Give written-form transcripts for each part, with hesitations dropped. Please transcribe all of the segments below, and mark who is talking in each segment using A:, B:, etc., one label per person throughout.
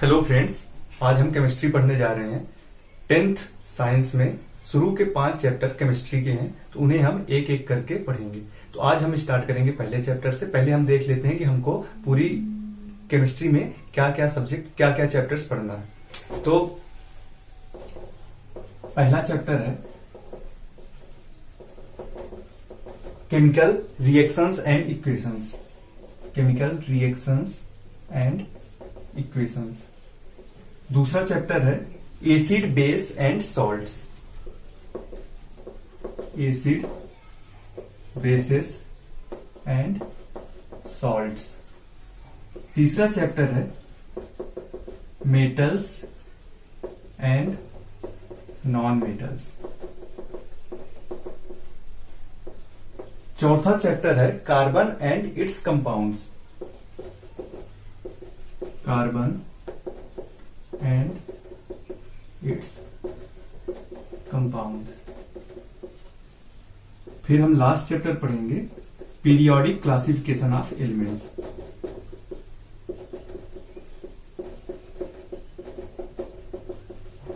A: Hello friends, आज हम chemistry पढ़ने जा रहे हैं। 10th साइंस में शुरू के 5 चैप्टर केमिस्ट्री के हैं, तो उन्हें हम एक एक करके पढ़ेंगे। तो आज हम स्टार्ट करेंगे पहले चैप्टर से। पहले हम देख लेते हैं कि हमको पूरी केमिस्ट्री में क्या क्या सब्जेक्ट, क्या क्या चैप्टर्स पढ़ना है। तो पहला चैप्टर है chemical reactions and equations. Chemical reactions and equations. दूसरा चैप्टर है acid base and salts. Acid bases and salts. तीसरा चैप्टर है मेटल्स एंड नॉन मेटल्स। चौथा चैप्टर है carbon and it's compounds. Carbon and its compound. फिर हम last chapter पढ़ेंगे periodic classification of elements.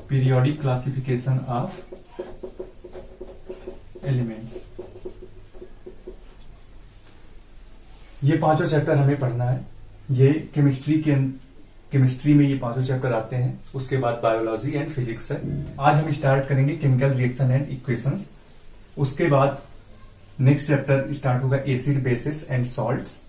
A: Periodic classification of elements. ये पांचों chapter हमें पढ़ना है। ये केमिस्ट्री में ये पांचों चैप्टर आते हैं। उसके बाद बायोलॉजी एंड फिजिक्स है। आज हम स्टार्ट करेंगे केमिकल रिएक्शन एंड इक्वेशंस। उसके बाद नेक्स्ट चैप्टर स्टार्ट होगा acid basis and salts,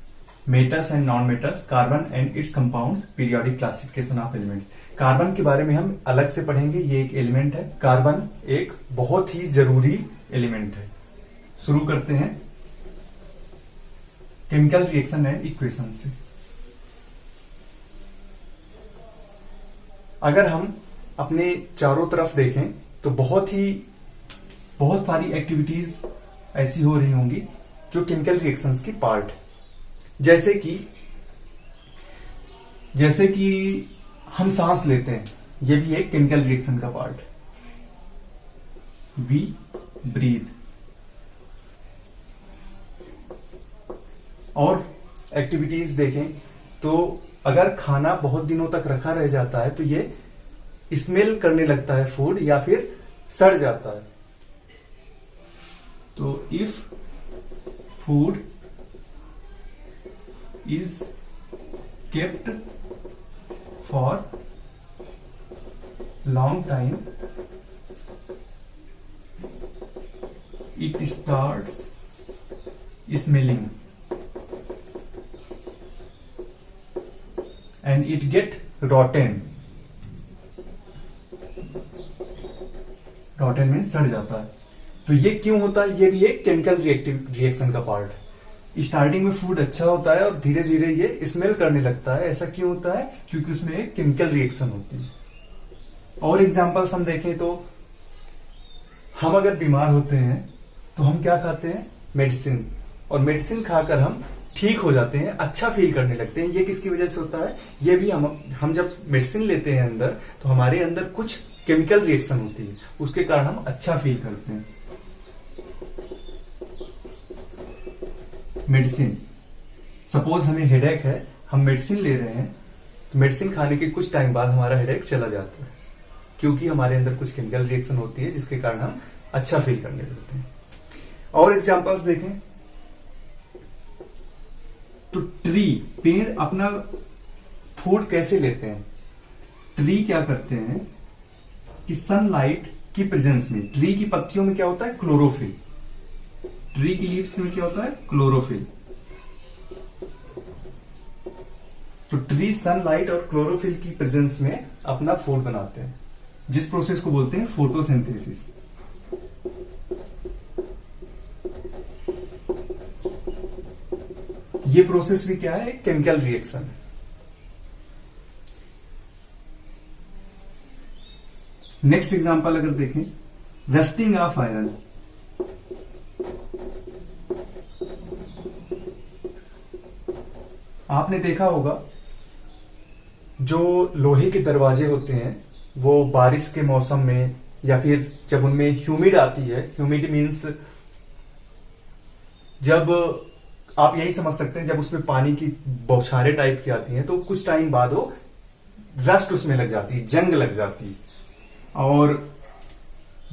A: metals and non metals, carbon and it's compounds, periodic classification of elements. Carbon के बारे में हम अलग से पढ़ेंगे। ये एक एलिमेंट है। कार्बन एक बहुत ही जरूरी एलिमेंट है। शुरू करते हैं केमिकल रिएक्शन एंड इक्वेशन से। अगर हम अपने चारों तरफ देखें तो बहुत सारी एक्टिविटीज ऐसी हो रही होंगी जो केमिकल रिएक्शंस की पार्ट है। जैसे कि हम सांस लेते हैं, ये भी एक केमिकल रिएक्शन का पार्ट है। We breathe. और एक्टिविटीज देखें तो अगर खाना बहुत दिनों तक रखा रह जाता है तो ये स्मेल करने लगता है फूड, या फिर सड़ जाता है। तो if food is kept for long time, it starts smelling and it get rotten। rotten में सड़ जाता है। तो ये क्यों होता है? ये भी एक केमिकल रिएक्शन का पार्ट है। स्टार्टिंग में फूड अच्छा होता है और धीरे धीरे ये स्मेल करने लगता है। ऐसा क्यों होता है? क्योंकि उसमें एक केमिकल रिएक्शन होती है। और एग्जांपल्स हम देखें तो हम अगर बीमार होते हैं तो हम क्या खाते हैं? मेडिसिन। और मेडिसिन खाकर हम ठीक हो जाते हैं, अच्छा फील करने लगते हैं। ये किसकी वजह से होता है? ये भी हम जब मेडिसिन लेते हैं अंदर, तो हमारे अंदर कुछ केमिकल रिएक्शन होती है, उसके कारण हम अच्छा फील करते हैं। मेडिसिन, सपोज हमें हेडेक है, हम मेडिसिन ले रहे हैं, तो मेडिसिन खाने के कुछ टाइम बाद हमारा हेडेक चला जाता है, क्योंकि हमारे अंदर कुछ केमिकल रिएक्शन होती है जिसके कारण हम अच्छा फील करने लगते हैं। और एग्जांपल्स देखें तो ट्री, पेड़ अपना फूड कैसे लेते हैं? ट्री क्या करते हैं कि सनलाइट की प्रेजेंस में, ट्री की पत्तियों में क्या होता है? क्लोरोफिल। ट्री की लीव्स में क्या होता है? क्लोरोफिल। तो ट्री सनलाइट और क्लोरोफिल की प्रेजेंस में अपना फूड बनाते हैं, जिस प्रोसेस को बोलते हैं फोटोसिंथेसिस। ये प्रोसेस भी क्या है? केमिकल रिएक्शन है। नेक्स्ट एग्जांपल अगर देखें, रस्टिंग ऑफ आयरन। आपने देखा होगा जो लोहे के दरवाजे होते हैं वो बारिश के मौसम में, या फिर जब उनमें ह्यूमिड आती है, ह्यूमिड मीन्स जब आप यही समझ सकते हैं जब उसमें पानी की बौछारें टाइप की आती हैं तो कुछ टाइम बाद वो रस्ट उसमें लग जाती है, जंग लग जाती है। और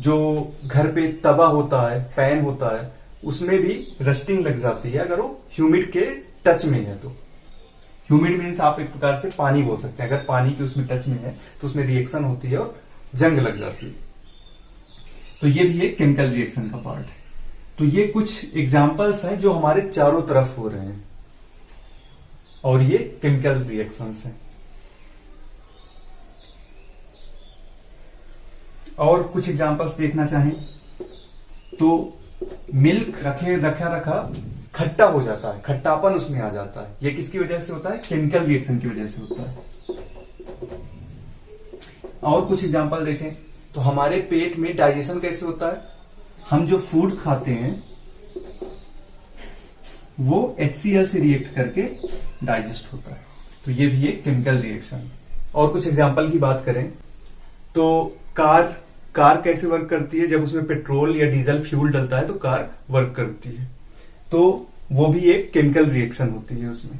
A: जो घर पे तवा होता है, पैन होता है, उसमें भी रस्टिंग लग जाती है अगर वो ह्यूमिड के टच में है। तो ह्यूमिड मीन्स आप एक प्रकार से पानी बोल सकते हैं, अगर पानी की उसमें टच में है तो उसमें रिएक्शन होती है और जंग लग जाती है। तो ये भी एक केमिकल रिएक्शन का पार्ट है। तो ये कुछ एग्जाम्पल्स हैं जो हमारे चारों तरफ हो रहे हैं, और ये केमिकल रिएक्शंस हैं। और कुछ एग्जाम्पल्स देखना चाहें तो मिल्क रखा खट्टा हो जाता है, खट्टापन उसमें आ जाता है। ये किसकी वजह से होता है? केमिकल रिएक्शन की वजह से होता है। और कुछ एग्जाम्पल देखें तो हमारे पेट में डाइजेशन कैसे होता है? हम जो फूड खाते हैं वो HCl से रिएक्ट करके डाइजेस्ट होता है। तो ये भी एक केमिकल रिएक्शन। और कुछ एग्जाम्पल की बात करें तो कार कैसे वर्क करती है? जब उसमें पेट्रोल या डीजल फ्यूल डलता है तो कार वर्क करती है, तो वो भी एक केमिकल रिएक्शन होती है उसमें।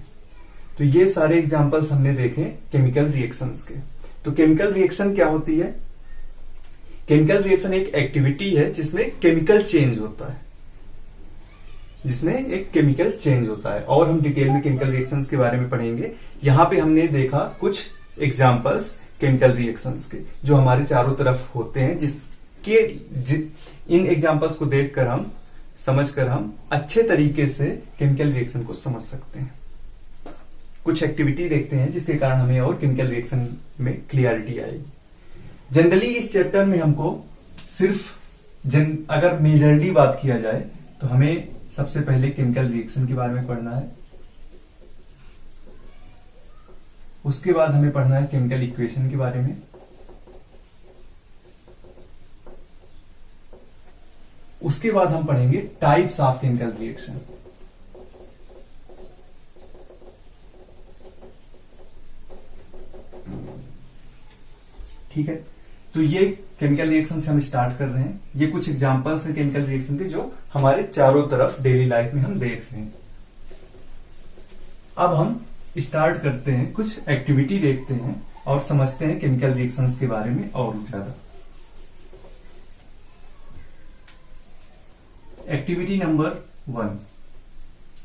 A: तो ये सारे एग्जाम्पल्स हमने देखे केमिकल रिएक्शंस के। तो केमिकल रिएक्शन क्या होती है? केमिकल रिएक्शन एक एक्टिविटी है जिसमें केमिकल चेंज होता है, और हम डिटेल में केमिकल रिएक्शंस के बारे में पढ़ेंगे। यहां पे हमने देखा कुछ एग्जाम्पल्स केमिकल रिएक्शंस के जो हमारे चारों तरफ होते हैं, इन एग्जाम्पल्स को देखकर समझकर हम अच्छे तरीके से केमिकल रिएक्शन को समझ सकते हैं। कुछ एक्टिविटी देखते हैं जिसके कारण हमें और केमिकल रिएक्शन में क्लियरिटी आएगी। जनरली इस चैप्टर में हमको सिर्फ अगर मेजरली बात किया जाए तो हमें सबसे पहले केमिकल रिएक्शन के बारे में पढ़ना है, उसके बाद हमें पढ़ना है केमिकल इक्वेशन के बारे में, उसके बाद हम पढ़ेंगे टाइप्स ऑफ केमिकल रिएक्शन। ठीक है, तो ये केमिकल रिएक्शन से हम स्टार्ट कर रहे हैं। ये कुछ एग्जांपल्स हैं केमिकल रिएक्शन के जो हमारे चारों तरफ डेली लाइफ में हम देख रहे हैं। अब हम स्टार्ट करते हैं, कुछ एक्टिविटी देखते हैं और समझते हैं केमिकल रिएक्शंस के बारे में और ज्यादा। एक्टिविटी नंबर 1,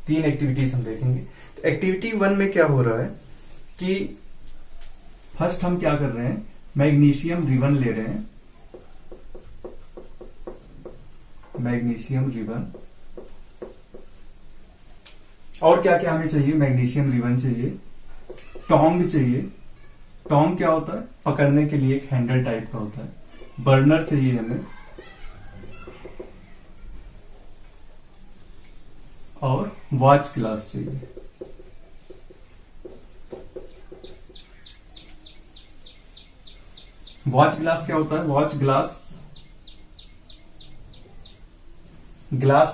A: 3 एक्टिविटीज हम देखेंगे। तो एक्टिविटी 1 में क्या हो रहा है कि फर्स्ट हम क्या कर रहे हैं, मैग्नीशियम रिबन ले रहे हैं, मैग्नीशियम रिबन। और क्या क्या हमें चाहिए? मैग्नीशियम रिबन चाहिए, टोंग चाहिए। टोंग क्या होता है? पकड़ने के लिए एक हैंडल टाइप का होता है। बर्नर चाहिए हमें, और वॉच ग्लास चाहिए। वॉच ग्लास क्या होता है? वॉच ग्लास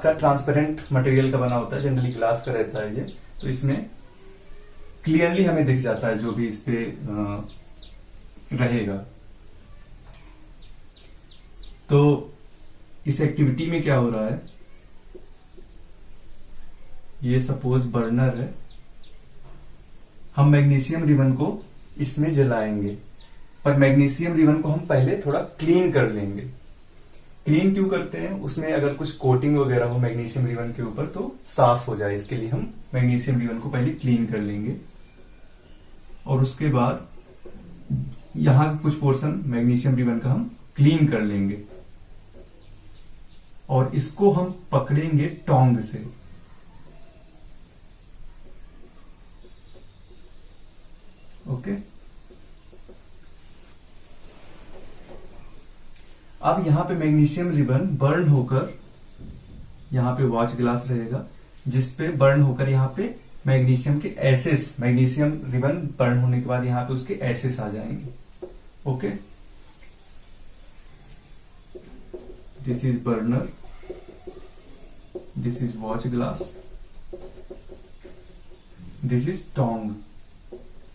A: का ट्रांसपेरेंट मटेरियल का बना होता है, जनरली ग्लास का रहता है ये। तो इसमें क्लियरली हमें दिख जाता है जो भी इस पे रहेगा। तो इस एक्टिविटी में क्या हो रहा है, ये सपोज बर्नर है, हम मैग्नीशियम रिबन को इसमें जलाएंगे, पर मैग्नीशियम रिबन को हम पहले थोड़ा क्लीन कर लेंगे। क्लीन क्यों करते हैं? उसमें अगर कुछ कोटिंग वगैरह हो मैग्नीशियम रिबन के ऊपर तो साफ हो जाए, इसके लिए हम मैग्नीशियम रिबन को पहले क्लीन कर लेंगे। और उसके बाद यहां कुछ पोर्शन मैग्नीशियम रिबन का हम क्लीन कर लेंगे, और इसको हम पकड़ेंगे टोंग से। ओके, अब यहां पे मैग्नीशियम रिबन बर्न होकर, यहां पे वॉच ग्लास रहेगा जिसपे बर्न होकर यहां पे मैग्नीशियम के एसेस, मैग्नीशियम रिबन बर्न होने के बाद यहां पे उसके एसेस आ जाएंगे। Okay, this is burner, this is watch glass, this is tong,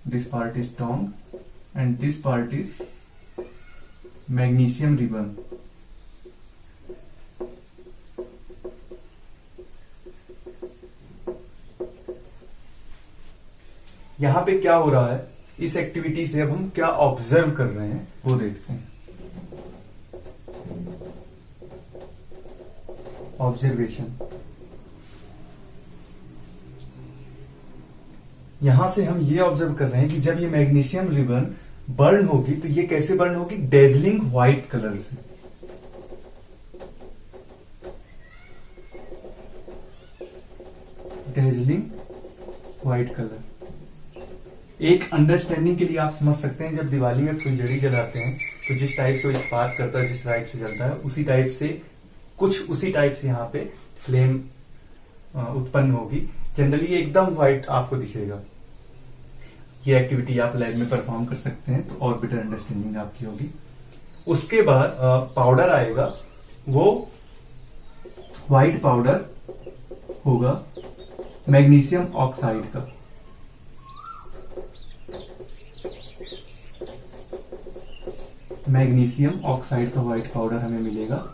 A: this part is tong and this part is magnesium ribbon। यहां पे क्या हो रहा है इस एक्टिविटी से अब हम क्या ऑब्जर्व कर रहे हैं वो देखते हैं। ऑब्जर्वेशन, यहां से हम ये ऑब्जर्व कर रहे हैं कि जब ये मैग्नीशियम रिबन बर्न होगी तो ये कैसे बर्न होगी, डेजलिंग व्हाइट कलर से। Dazzling white colour. एक अंडरस्टैंडिंग के लिए आप समझ सकते हैं, जब दिवाली में फुलझड़ी जलाते हैं तो जिस टाइप से वो स्पार्क करता है, जिस टाइप से जलता है, उसी टाइप से यहाँ पे फ्लेम उत्पन्न होगी। जनरली एकदम व्हाइट आपको दिखेगा। ये एक्टिविटी आप लैब में परफॉर्म कर सकते हैं तो और बेटर अंडरस्टैंडिंग आपकी होगी। उसके बाद पाउडर आएगा, वो व्हाइट पाउडर होगा मैग्नीशियम ऑक्साइड का। मैग्नीशियम ऑक्साइड का व्हाइट पाउडर हमें मिलेगा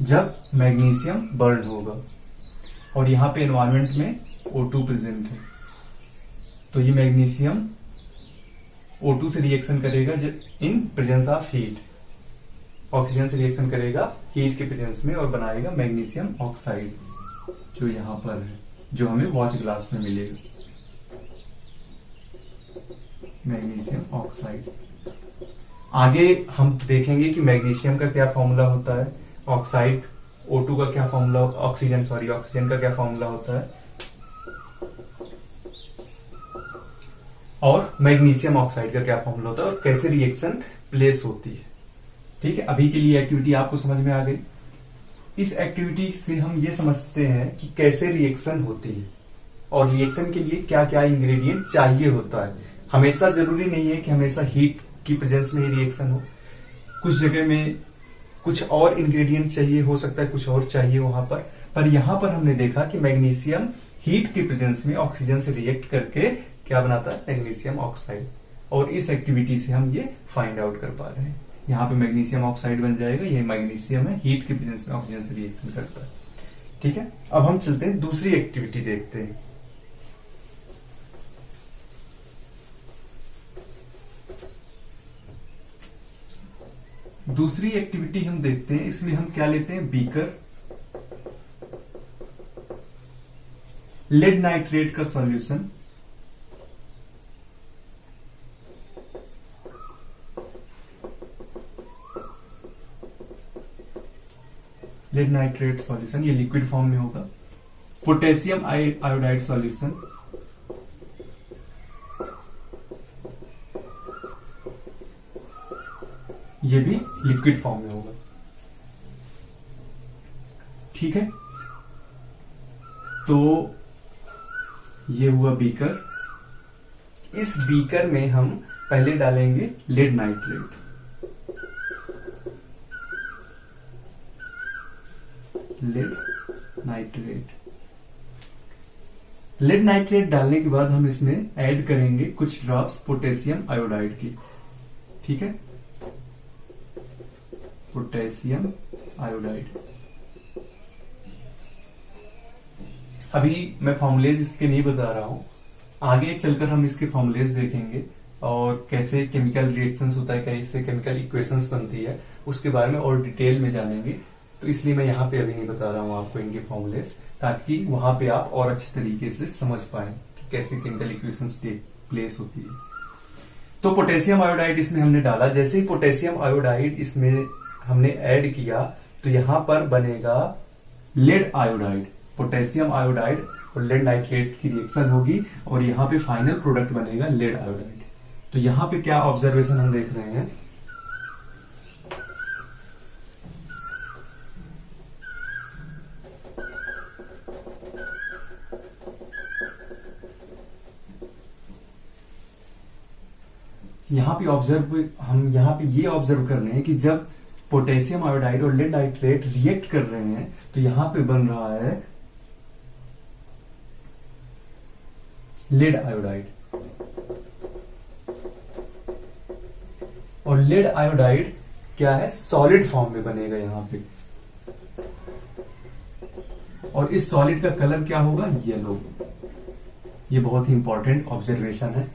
A: जब मैग्नीशियम बर्न होगा और यहां पे एनवायरमेंट में O2 प्रेजेंट है। तो ये मैग्नीशियम O2 से रिएक्शन करेगा in presence of heat, oxygen से रिएक्शन करेगा हीट के प्रेजेंस में और बनाएगा मैग्नीशियम ऑक्साइड, जो यहां पर है, जो हमें वॉच ग्लास में मिलेगा। Magnesium oxide. आगे हम देखेंगे कि मैग्नीशियम का क्या फॉर्मूला होता है, ऑक्साइड O2 का क्या फॉर्मूला, ऑक्सीजन का क्या फॉर्मूला होता है, और मैग्नीशियम ऑक्साइड का क्या फॉर्मूला होता है और कैसे रिएक्शन प्लेस होती है। ठीक है, अभी के लिए एक्टिविटी आपको समझ में आ गई। इस एक्टिविटी से हम ये समझते हैं कि कैसे रिएक्शन होती है और रिएक्शन के लिए क्या क्या इंग्रेडिएंट चाहिए होता है। हमेशा जरूरी नहीं है कि हमेशा हीट की प्रेजेंस में ही रिएक्शन हो, कुछ जगह में कुछ और इंग्रेडिएंट चाहिए, हो सकता है कुछ और चाहिए वहां पर यहां पर हमने देखा कि मैग्नीशियम हीट की प्रेजेंस में ऑक्सीजन से रिएक्ट करके क्या बनाता है, मैग्नीशियम ऑक्साइड। और इस एक्टिविटी से हम ये फाइंड आउट कर पा रहे हैं। यहाँ पे मैग्नीशियम ऑक्साइड बन जाएगा, ये मैग्नीशियम है, हीट की प्रेजेंस में ऑक्सीजन से रिएक्शन करता है। ठीक है, अब हम चलते हैं दूसरी एक्टिविटी देखते हैं। दूसरी एक्टिविटी हम देखते हैं, इसमें हम क्या लेते हैं, बीकर, लेड नाइट्रेट का सॉल्यूशन, लेड नाइट्रेट सॉल्यूशन, ये लिक्विड फॉर्म में होगा। पोटेशियम आयोडाइड सॉल्यूशन, ये भी लिक्विड फॉर्म में होगा। ठीक है, तो ये हुआ बीकर। इस बीकर में हम पहले डालेंगे लेड नाइट्रेट। लेड नाइट्रेट डालने के बाद हम इसमें ऐड करेंगे कुछ ड्रॉप्स पोटेशियम आयोडाइड की। ठीक है, पोटेशियम आयोडाइड। अभी मैं फॉर्मुलेज इसके नहीं बता रहा हूं, आगे चलकर हम इसके फॉर्मुलेज देखेंगे और कैसे केमिकल रिएक्शंस होता है, कैसे केमिकल इक्वेशंस बनती है, उसके बारे में और डिटेल में जानेंगे। तो इसलिए मैं यहाँ पे अभी नहीं बता रहा हूँ आपको इनके फॉर्मुलेज, ताकि वहां पे आप और अच्छे तरीके से समझ पाए कि कैसे केमिकल इक्वेशंस टेक प्लेस होती है। तो पोटेशियम आयोडाइड इसमें हमने डाला। जैसे ही पोटेशियम आयोडाइड इसमें हमने ऐड किया तो यहां पर बनेगा लेड आयोडाइड। पोटेशियम आयोडाइड और लेड नाइट्रेट की रिएक्शन होगी और यहाँ पे फाइनल प्रोडक्ट बनेगा लेड आयोडाइड। तो यहाँ पे क्या ऑब्जर्वेशन हम देख रहे हैं, हम यहाँ पे ये ऑब्जर्व कर रहे हैं कि जब पोटेशियम आयोडाइड और लेड नाइट्रेट रिएक्ट कर रहे हैं तो यहां पे बन रहा है लेड आयोडाइड। और लेड आयोडाइड क्या है, सॉलिड फॉर्म में बनेगा यहां पे। और इस सॉलिड का कलर क्या होगा, येलो। ये बहुत ही इंपॉर्टेंट ऑब्जर्वेशन है।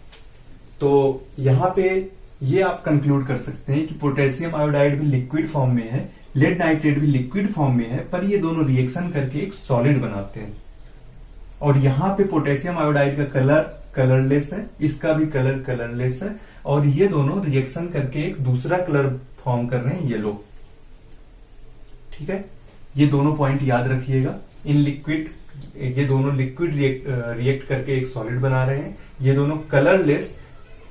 A: तो यहाँ पे ये आप कंक्लूड कर सकते हैं कि पोटेशियम आयोडाइड भी लिक्विड फॉर्म में है, लेड नाइट्रेट भी लिक्विड फॉर्म में है, पर ये दोनों रिएक्शन करके एक सॉलिड बनाते हैं। और यहाँ पे पोटेशियम आयोडाइड का कलर कलरलेस है, इसका भी कलर कलरलेस है, और ये दोनों रिएक्शन करके एक दूसरा कलर फॉर्म कर रहे हैं, येलो। ठीक है, ये दोनों पॉइंट याद रखिएगा। इन लिक्विड, ये दोनों लिक्विड रिएक्ट करके एक सॉलिड बना रहे हैं, ये दोनों कलरलेस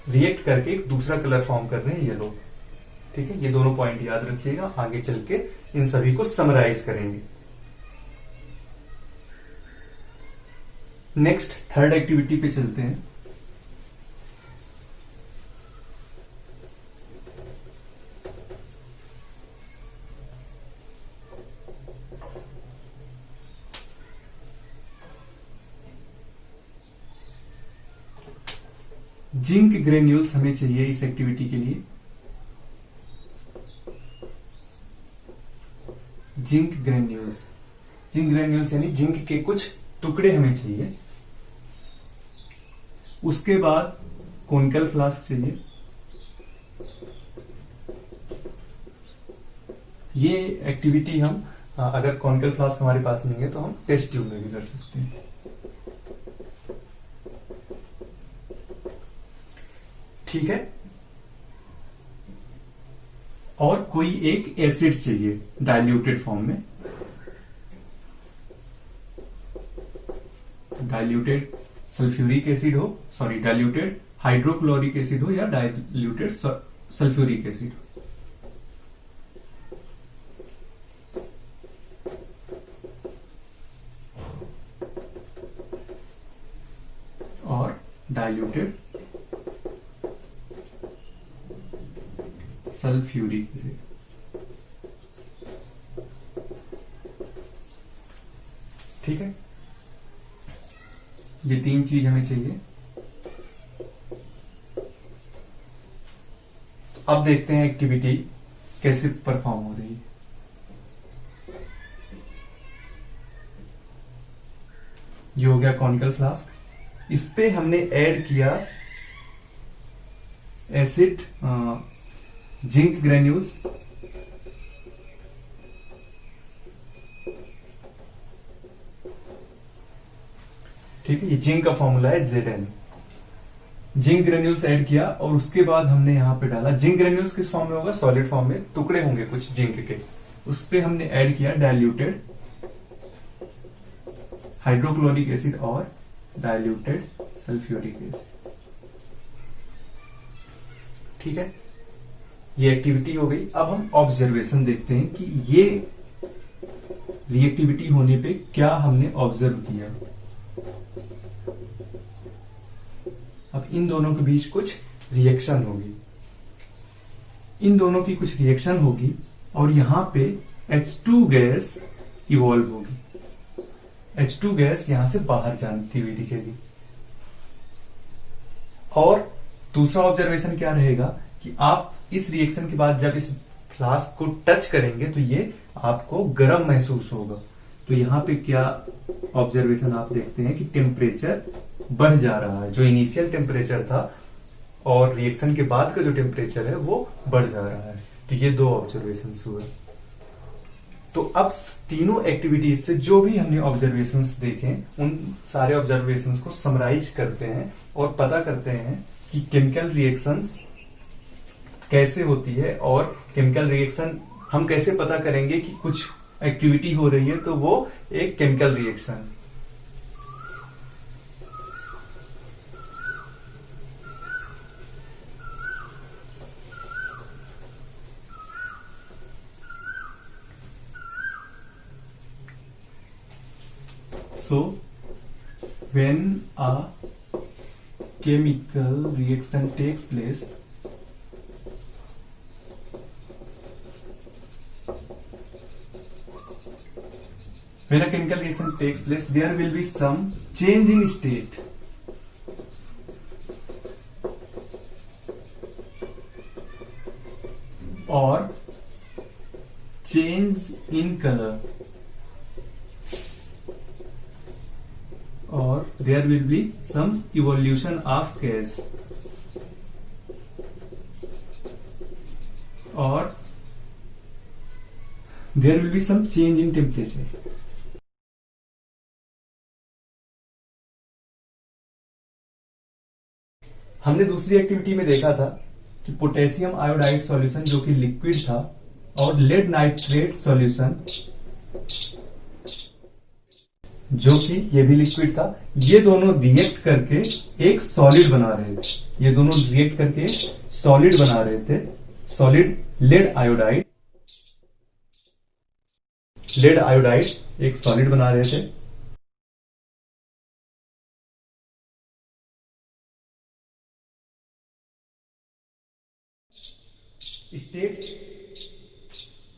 A: रिएक्ट करके एक दूसरा कलर फॉर्म कर रहे हैं, येलो। ठीक है, ये दोनों पॉइंट याद रखिएगा, आगे चल के इन सभी को समराइज करेंगे। नेक्स्ट थर्ड एक्टिविटी पे चलते हैं। जिंक ग्रेन्यूल्स हमें चाहिए इस एक्टिविटी के लिए। जिंक ग्रेन्यूल्स यानी जिंक के कुछ टुकड़े हमें चाहिए। उसके बाद कोनिकल फ्लास्क चाहिए। ये एक्टिविटी हम अगर कोनिकल फ्लास्क हमारे पास नहीं है तो हम टेस्ट ट्यूब में भी कर सकते हैं। ठीक है, और कोई एक एसिड चाहिए डाइल्यूटेड फॉर्म में। डाइल्यूटेड सल्फ्यूरिक एसिड हो, सॉरी डाइल्यूटेड हाइड्रोक्लोरिक एसिड हो या डाइल्यूटेड सल्फ्यूरिक एसिड हो। और डाइल्यूटेड सल्फ्यूरिक एसिड। ठीक है, ये तीन चीज हमें चाहिए। तो अब देखते हैं एक्टिविटी कैसे परफॉर्म हो रही है। ये हो गया कॉनिकल फ्लास्क। इस पे हमने ऐड किया एसिड जिंक ग्रेन्यूल्स। ठीक है, ये जिंक का फॉर्मूला है Zn। जिंक ग्रेन्यूल्स ऐड किया और उसके बाद हमने यहां पे डाला, जिंक ग्रेन्यूल्स किस फॉर्म में होगा, सॉलिड फॉर्म में, टुकड़े होंगे कुछ जिंक के। उस पे हमने ऐड किया डाइल्यूटेड हाइड्रोक्लोरिक एसिड और डाइल्यूटेड सल्फ्यूरिक एसिड। ठीक है, ये एक्टिविटी हो गई। अब हम ऑब्जर्वेशन देखते हैं कि ये रिएक्टिविटी होने पे क्या हमने ऑब्जर्व किया। अब इन दोनों के बीच कुछ रिएक्शन होगी, इन दोनों की कुछ रिएक्शन होगी और यहां पे H2 गैस इवॉल्व होगी। H2 गैस यहां से बाहर जाती हुई दिखेगी। और दूसरा ऑब्जर्वेशन क्या रहेगा कि आप इस रिएक्शन के बाद जब इस फ्लास्क को टच करेंगे तो ये आपको गर्म महसूस होगा। तो यहाँ पे क्या ऑब्जर्वेशन आप देखते हैं कि टेम्परेचर बढ़ जा रहा है। जो इनिशियल टेम्परेचर था और रिएक्शन के बाद का जो टेम्परेचर है वो बढ़ जा रहा है। तो ये दो ऑब्जर्वेशन हुए। तो अब तीनों एक्टिविटीज से जो भी हमने ऑब्जर्वेशंस देखे उन सारे ऑब्जर्वेशंस को समराइज करते हैं और पता करते हैं कि केमिकल रिएक्शंस कैसे होती है और केमिकल रिएक्शन हम कैसे पता करेंगे कि कुछ एक्टिविटी हो रही है तो वो एक chemical reaction. So when a chemical reaction takes place, when a chemical reaction takes place, there will be some change in state. Or change in color. Or there will be some evolution of gas. और there will be some change in temperature. हमने दूसरी activity में देखा था कि potassium iodide solution जो कि liquid था और लेड नाइट्रेट सॉल्यूशन जो कि ये भी लिक्विड था, ये दोनों रिएक्ट करके एक सॉलिड बना रहे थे। ये दोनों रिएक्ट करके सॉलिड बना रहे थे, सॉलिड लेड आयोडाइड एक सॉलिड बना रहे थे।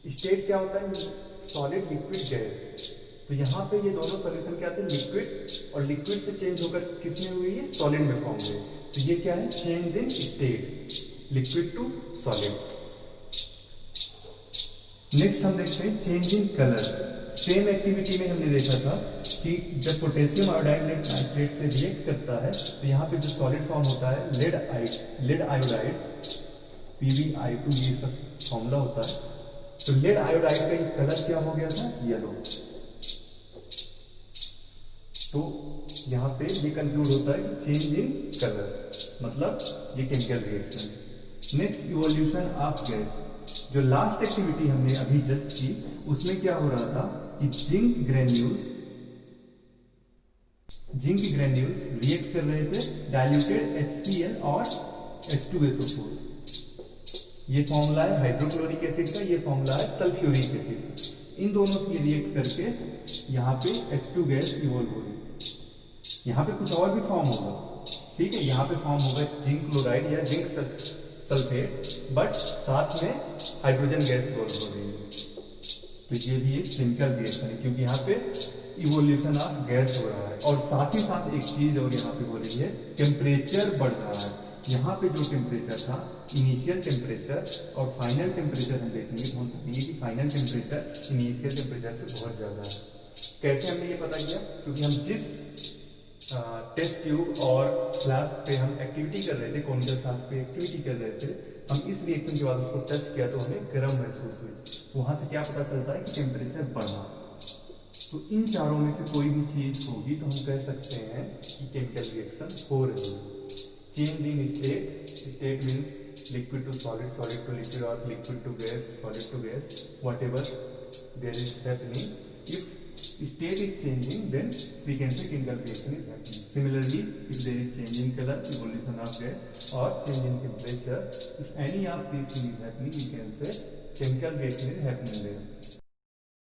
A: स्टेट क्या होता है? Solid liquid gas. तो यहां पे ये दोनों सॉल्यूशन क्या थे? लिक्विड, और लिक्विड से चेंज होकर किसमें हुई? है सॉलिड में फॉर्म हुए। तो ये क्या है? Change in state, liquid to solid. Next हम देखते हैं change in colour. Same activity में हमने देखा था कि जब पोटेशियम आयोडाइड नाइट्रेट से रिएक्ट करता है तो यहाँ पे जो सॉलिड फॉर्म होता है लेड आयोडाइड PbI2, ये इसका फॉर्मूला होता है। तो लेड आयोडाइड का ये कलर क्या हो गया था? येलो। तो यहां पे ये कंक्लूड होता है कि चेंज इन कलर, मतलब ये केमिकल रिएक्शन है। Next, evolution of gas. जो लास्ट एक्टिविटी हमने अभी जस्ट की उसमें क्या हो रहा था कि जिंक ग्रेन्यूल्स रिएक्ट कर रहे थे डाइल्यूटेड HCl और H2SO4। ये फॉर्मूला है हाइड्रोक्लोरिक एसिड का, ये फॉर्मूला है सल्फ्यूरिक एसिड। इन दोनों से रिएक्ट करके यहाँ पे H2 गैस इवोल्व हो रही। यहाँ पे कुछ और भी फॉर्म होगा, ठीक है। यहाँ पे फॉर्म होगा जिंक क्लोराइड या जिंक सल्फेट, बट साथ में हाइड्रोजन गैस इवोल्व हो रही है। तो ये भी एक केमिकल रिएक्शन है क्योंकि यहाँ पे इवोल्यूशन ऑफ गैस हो रहा है। और साथ ही साथ एक चीज और यहाँ पे हो रही है, टेम्परेचर बढ़ रहा है। यहाँ पे जो टेम्परेचर था, इनिशियल टेम्परेचर और फाइनल टेम्परेचर हम देखेंगे तो हम देखेंगे कि फाइनल टेम्परेचर इनिशियल टेम्परेचर से बहुत ज्यादा है। कैसे हमने ये पता किया? क्योंकि हम जिस टेस्ट ट्यूब और फ्लास्क पे हम एक्टिविटी कर रहे थे, कॉनिकल फ्लास्क पे एक्टिविटी कर रहे थे, हम इस रिएक्शन के बाद उसको टच किया तो हमें गर्म महसूस हुई। वहां से क्या पता चलता है कि टेम्परेचर बढ़ा। तो इन चारों में से कोई भी चीज होगी तो हम कह सकते हैं कि केमिकल रिएक्शन हो रही है। Change in state means liquid to solid, solid to liquid, और liquid to gas, solid to gas, whatever there is happening. If state is changing, then we can say chemical reaction is happening. Similarly, if there is change in color, evolution of gas, or change in temperature, if any of these things is happening, we can say chemical reaction is happening there.